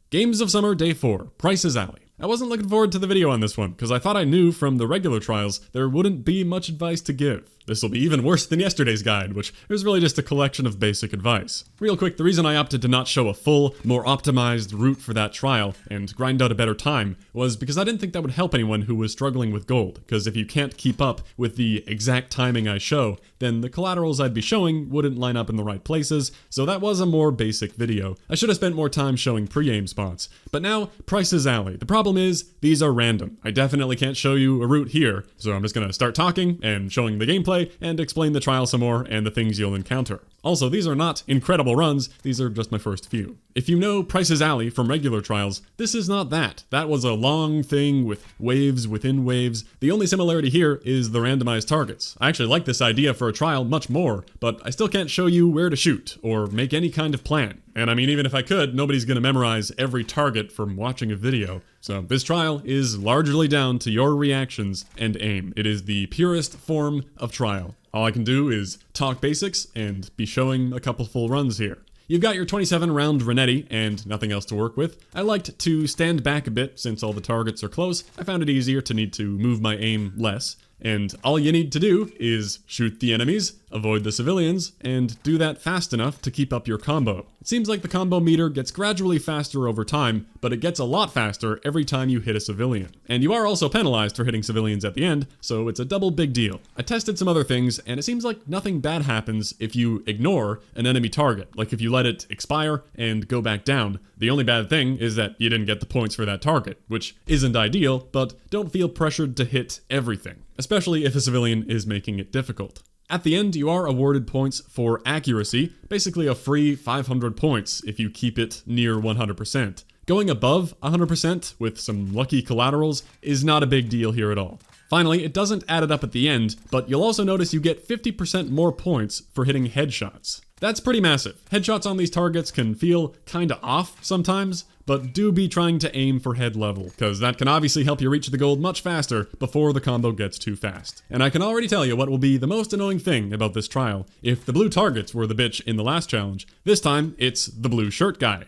Games of Summer Day 4, Price's Alley. I wasn't looking forward to the video on this one, because I thought I knew from the regular trials there wouldn't be much advice to give. This will be even worse than yesterday's guide, which was really just a collection of basic advice. Real quick, the reason I opted to not show a full, more optimized route for that trial and grind out a better time was because I didn't think that would help anyone who was struggling with gold, because if you can't keep up with the exact timing I show, then the collaterals I'd be showing wouldn't line up in the right places, so that was a more basic video. I should have spent more time showing pre-aim spots. But now, Price's Alley. The problem is, these are random. I definitely can't show you a route here, so I'm just gonna start talking and showing the gameplay and explain the trial some more and the things you'll encounter. Also, these are not incredible runs, these are just my first few. If you know Price's Alley from regular trials, this is not that. That was a long thing with waves within waves. The only similarity here is the randomized targets. I actually like this idea for a trial much more, but I still can't show you where to shoot or make any kind of plan. And I mean, even if I could, nobody's gonna memorize every target from watching a video. So this trial is largely down to your reactions and aim. It is the purest form of trial. All I can do is talk basics and be showing a couple full runs here. You've got your 27 round Renetti and nothing else to work with. I liked to stand back a bit since all the targets are close. I found it easier to need to move my aim less. And all you need to do is shoot the enemies, avoid the civilians, and do that fast enough to keep up your combo. It seems like the combo meter gets gradually faster over time, but it gets a lot faster every time you hit a civilian. And you are also penalized for hitting civilians at the end, so it's a double big deal. I tested some other things, and it seems like nothing bad happens if you ignore an enemy target, like if you let it expire and go back down. The only bad thing is that you didn't get the points for that target, which isn't ideal, but don't feel pressured to hit everything, especially if a civilian is making it difficult. At the end, you are awarded points for accuracy, basically a free 500 points if you keep it near 100%. Going above 100% with some lucky collaterals is not a big deal here at all. Finally, it doesn't add it up at the end, but you'll also notice you get 50% more points for hitting headshots. That's pretty massive. Headshots on these targets can feel kinda off sometimes, but do be trying to aim for head level, because that can obviously help you reach the gold much faster before the combo gets too fast. And I can already tell you what will be the most annoying thing about this trial. If the blue targets were the bitch in the last challenge, this time it's the blue shirt guy.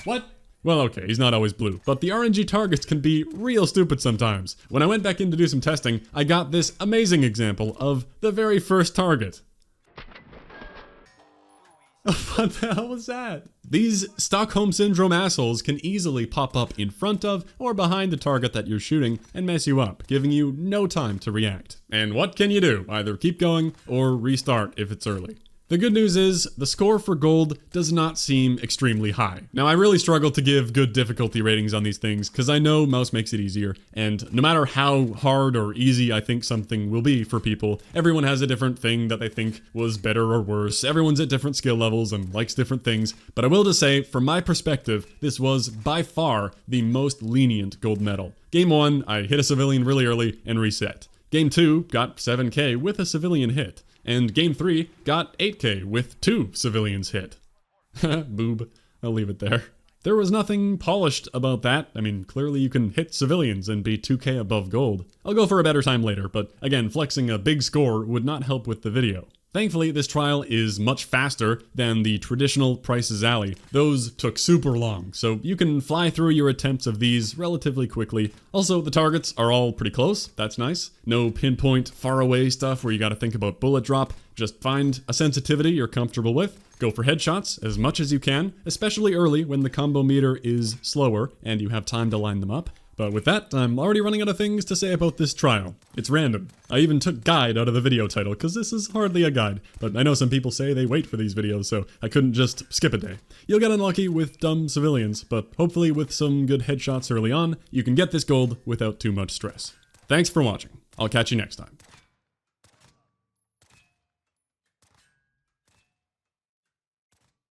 What? Well, okay, he's not always blue, but the RNG targets can be real stupid sometimes. When I went back in to do some testing, I got this amazing example of the very first target. What the hell was that? These Stockholm Syndrome assholes can easily pop up in front of or behind the target that you're shooting and mess you up, giving you no time to react. And what can you do? Either keep going or restart if it's early. The good news is, the score for gold does not seem extremely high. Now, I really struggle to give good difficulty ratings on these things, because I know mouse makes it easier, and no matter how hard or easy I think something will be for people, everyone has a different thing that they think was better or worse. Everyone's at different skill levels and likes different things, but I will just say, from my perspective, this was by far the most lenient gold medal. Game 1, I hit a civilian really early and reset. Game 2 got 7k with a civilian hit. And Game 3 got 8k with 2 civilians hit. Boob. I'll leave it there. There was nothing polished about that. I mean, clearly you can hit civilians and be 2k above gold. I'll go for a better time later, but again, flexing a big score would not help with the video. Thankfully, this trial is much faster than the traditional Price's Alley. Those took super long, so you can fly through your attempts of these relatively quickly. Also, the targets are all pretty close, that's nice. No pinpoint, far away stuff where you gotta think about bullet drop. Just find a sensitivity you're comfortable with. Go for headshots as much as you can, especially early when the combo meter is slower and you have time to line them up. But with that, I'm already running out of things to say about this trial. It's random. I even took guide out of the video title, because this is hardly a guide. But I know some people say they wait for these videos, so I couldn't just skip a day. You'll get unlucky with dumb civilians, but hopefully with some good headshots early on, you can get this gold without too much stress. Thanks for watching. I'll catch you next time.